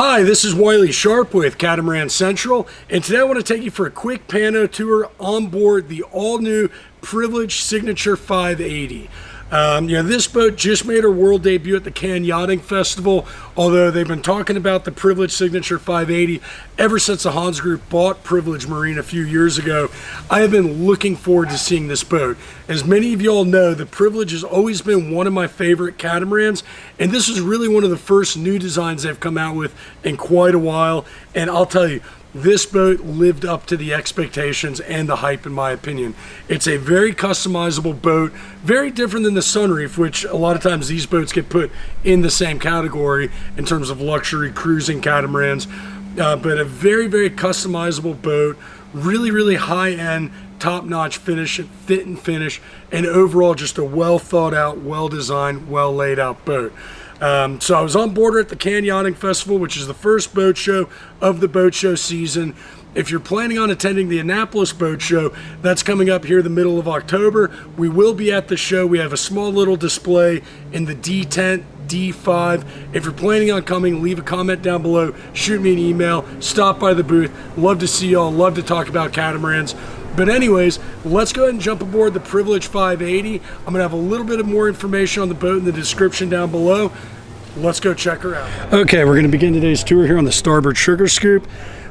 Hi, this is Wiley Sharp with Catamaran Central, and today I want to take you for a quick pano tour on board the all-new Privilege Signature 580. This boat just made her world debut at the Cannes Yachting Festival, although they've been talking about the Privilege Signature 580 ever since the Hans Group bought Privilege Marine a few years ago. I have been looking forward to seeing this boat. As many of you all know, the Privilege has always been one of my favorite catamarans, and this is really one of the first new designs they've come out with in quite a while, and I'll tell you, this boat lived up to the expectations and the hype, in my opinion. It's a very customizable boat, very different than the Sunreef, which a lot of times these boats get put in the same category in terms of luxury cruising catamarans, but a very, very customizable boat, really high-end, top-notch finish, fit and finish, and overall just a well thought out, well designed, well laid out boat. So I was on board at the Cannes Yachting Festival, which is the first boat show of the boat show season. If you're planning on attending the Annapolis Boat Show, that's coming up here in the middle of October. We will be at the show. We have a small little display in the D tent, D5. If you're planning on coming, leave a comment down below, shoot me an email, stop by the booth. Love to see y'all, love to talk about catamarans. But anyways, let's go ahead and jump aboard the Privilege 580. I'm gonna have a little bit of more information on the boat in the description down below. Let's go check her out. Okay, we're gonna begin today's tour here on the starboard sugar scoop.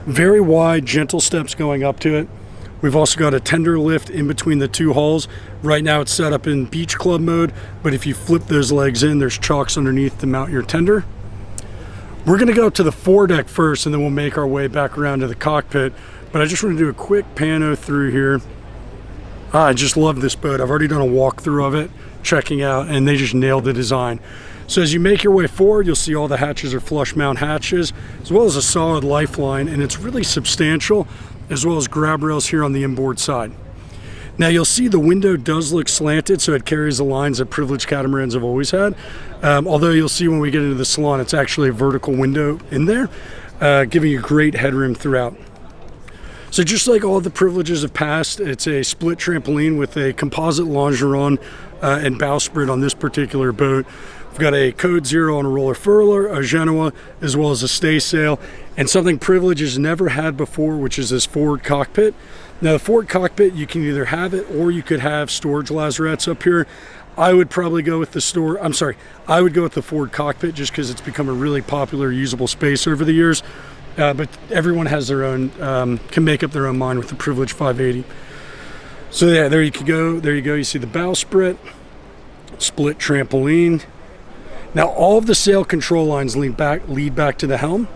Very wide, gentle steps going up to it. We've also got a tender lift in between the two hulls. Right now it's set up in beach club mode, but if you flip those legs in, there's chocks underneath to mount your tender. We're gonna go up to the foredeck first, and then we'll make our way back around to the cockpit. But I just want to do a quick pano through here. I just love this boat. I've already done a walkthrough of it, checking out, and they just nailed the design. So as you make your way forward, you'll see all the hatches are flush mount hatches, as well as a solid lifeline, and it's really substantial, as well as grab rails here on the inboard side. Now you'll see the window does look slanted, so it carries the lines that Privilege catamarans have always had. Although you'll see when we get into the Salon, it's actually a vertical window in there, giving you great headroom throughout. So just like all the Privileges have passed, it's a split trampoline with a composite longeron and bowsprit on this particular boat. We've got a Code Zero on a roller furler, a Genoa, as well as a staysail, and something Privilege has never had before, which is this forward cockpit. Now the forward cockpit, you can either have it or you could have storage lazarettes up here. I would probably go with I would go with the forward cockpit just because it's become a really popular usable space over the years. But everyone has their own, can make up their own mind with the Privilege 580. So yeah, there you go. You see the bowsprit, split trampoline. Now all of the sail control lines lead back to the helm.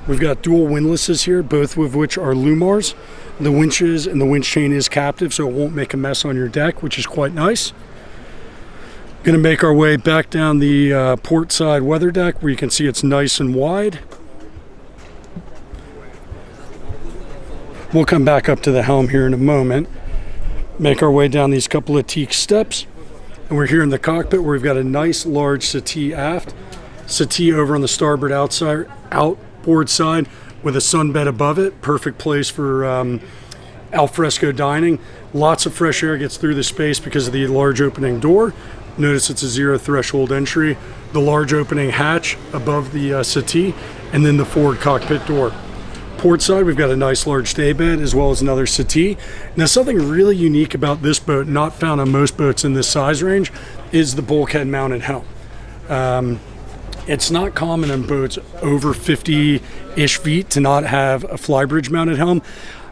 We've got dual windlasses here, both of which are Lumars. The winches and the winch chain is captive, so it won't make a mess on your deck, which is quite nice. Going to make our way back down the port side weather deck, where you can see it's nice and wide. We'll come back up to the helm here in a moment. Make our way down these couple of teak steps. And we're here in the cockpit where we've got a nice large settee aft. Settee over on the starboard outboard side with a sunbed above it. Perfect place for alfresco dining. Lots of fresh air gets through the space because of the large opening door. Notice it's a zero threshold entry. The large opening hatch above the settee, and then the forward cockpit door. Port side, we've got a nice large daybed as well as another settee. Now something really unique about this boat, not found on most boats in this size range, is the bulkhead mounted helm. It's not common in boats over 50-ish feet to not have a flybridge mounted helm.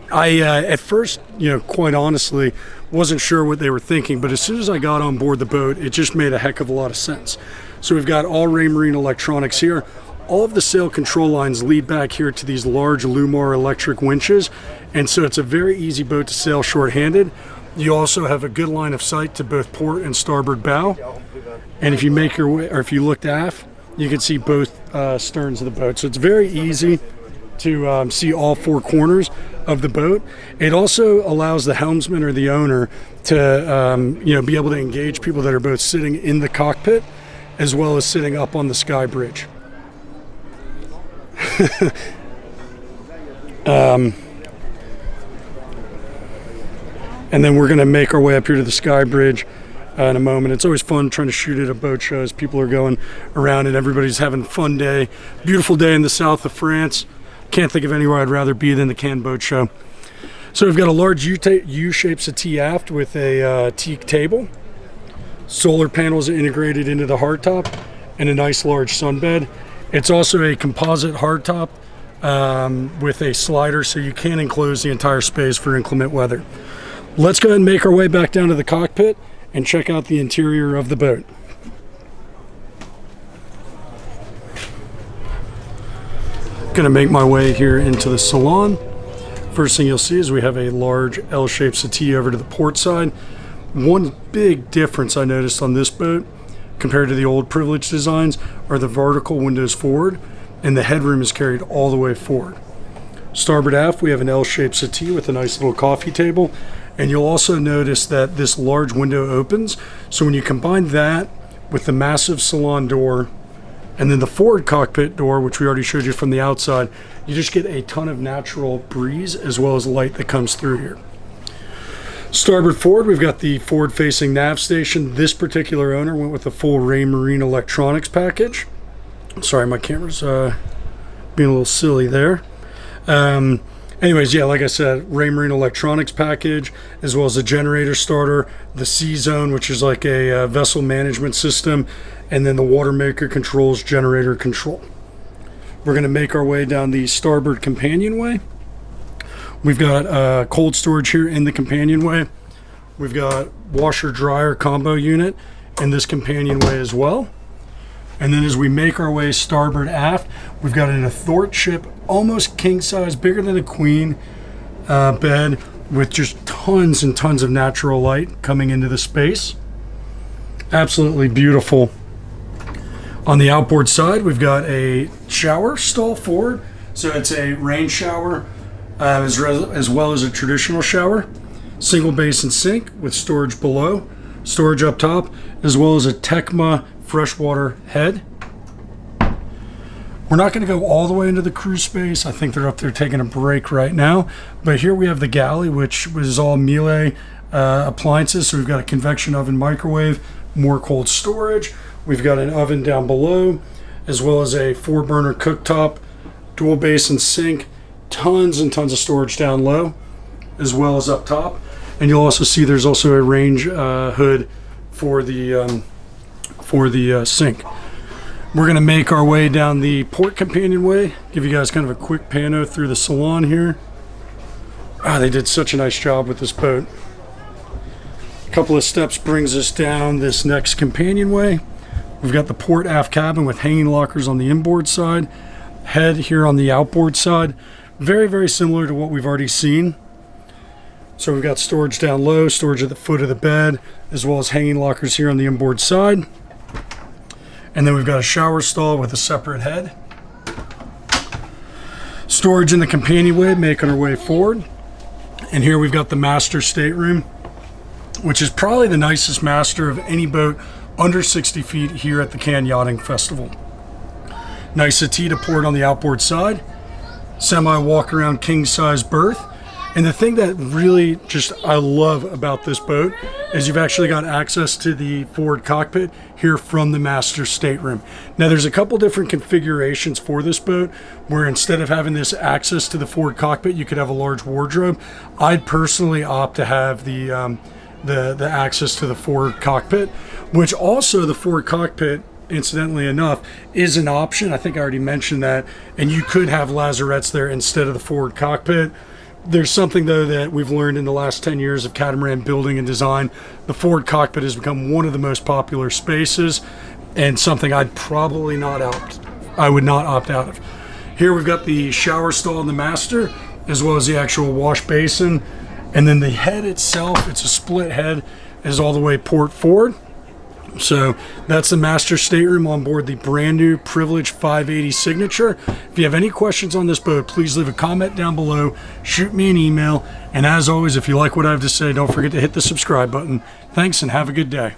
I at first, quite honestly, wasn't sure what they were thinking, but as soon as I got on board the boat, it just made a heck of a lot of sense. So we've got all Raymarine electronics here. All of the sail control lines lead back here to these large Lumar electric winches, and so it's a very easy boat to sail short-handed. You also have a good line of sight to both port and starboard bow, and if you make your way, or if you looked aft, you can see both sterns of the boat. So it's very easy to see all four corners of the boat. It also allows the helmsman or the owner to be able to engage people that are both sitting in the cockpit as well as sitting up on the sky bridge. And then we're going to make our way up here to the sky bridge in a moment. It's always fun trying to shoot at a boat show as people are going around and everybody's having a fun day. Beautiful day in the south of France. Can't think of anywhere I'd rather be than the Cannes Boat Show. So we've got a large U-shaped settee aft with a teak table. Solar panels integrated into the hardtop and a nice large sunbed. It's also a composite hardtop with a slider, so you can enclose the entire space for inclement weather. Let's go ahead and make our way back down to the cockpit and check out the interior of the boat. Gonna make my way here into the Salon. First thing you'll see is we have a large L-shaped settee over to the port side. One big difference I noticed on this boat compared to the old Privilege designs are the vertical windows forward, and the headroom is carried all the way forward. Starboard aft, we have an L-shaped settee with a nice little coffee table, and you'll also notice that this large window opens, so when you combine that with the massive salon door and then the forward cockpit door, which we already showed you from the outside, you just get a ton of natural breeze as well as light that comes through here. Starboard forward, we've got the forward-facing nav station. This particular owner went with the full Raymarine electronics package. Sorry, my camera's being a little silly there. Anyways, yeah, like I said, Raymarine electronics package, as well as a generator starter, the C-Zone, which is like a vessel management system, and then the water maker controls generator control. We're going to make our way down the starboard companionway. We've got cold storage here in the companionway. We've got washer-dryer combo unit in this companionway as well. And then as we make our way starboard aft, we've got an athwartship, almost king size, bigger than a queen bed, with just tons and tons of natural light coming into the space. Absolutely beautiful. On the outboard side, we've got a shower stall forward. So it's a rain shower as well as a traditional shower. Single basin sink with storage below, storage up top, as well as a Tecma freshwater head. We're not going to go all the way into the crew space. I think they're up there taking a break right now. But here we have the galley, which was all Miele appliances. So we've got a convection oven microwave, more cold storage. We've got an oven down below, as well as a 4-burner cooktop, dual basin sink, tons and tons of storage down low, as well as up top. And you'll also see there's also a range hood for the sink. We're going to make our way down the port companionway, give you guys kind of a quick pano through the Salon here. They did such a nice job with this boat. A couple of steps brings us down this next companionway. We've got the port aft cabin with hanging lockers on the inboard side, head here on the outboard side. Very, very similar to what we've already seen. So we've got storage down low, storage at the foot of the bed, as well as hanging lockers here on the inboard side. And then we've got a shower stall with a separate head. Storage in the companionway, making our way forward. And here we've got the master stateroom, which is probably the nicest master of any boat under 60 feet here at the Cannes Yachting Festival. Nice settee to port on the outboard side. Semi walk around king size berth. And the thing that really just I love about this boat is you've actually got access to the forward cockpit here from the master stateroom. Now there's a couple different configurations for this boat where instead of having this access to the forward cockpit, you could have a large wardrobe. I'd personally opt to have the access to the forward cockpit, which also the forward cockpit, incidentally enough, is an option. I think I already mentioned that, and you could have lazarettes there instead of the forward cockpit. There's something though that we've learned in the last 10 years of catamaran building and design. The forward cockpit has become one of the most popular spaces, and something I would not opt out of. Here we've got the shower stall in the master, as well as the actual wash basin. And then the head itself, it's a split head, is all the way port forward. So that's the master stateroom on board the brand new Privilege 580 Signature. If you have any questions on this boat, please leave a comment down below, shoot me an email, and as always, if you like what I have to say, don't forget to hit the subscribe button. Thanks and have a good day.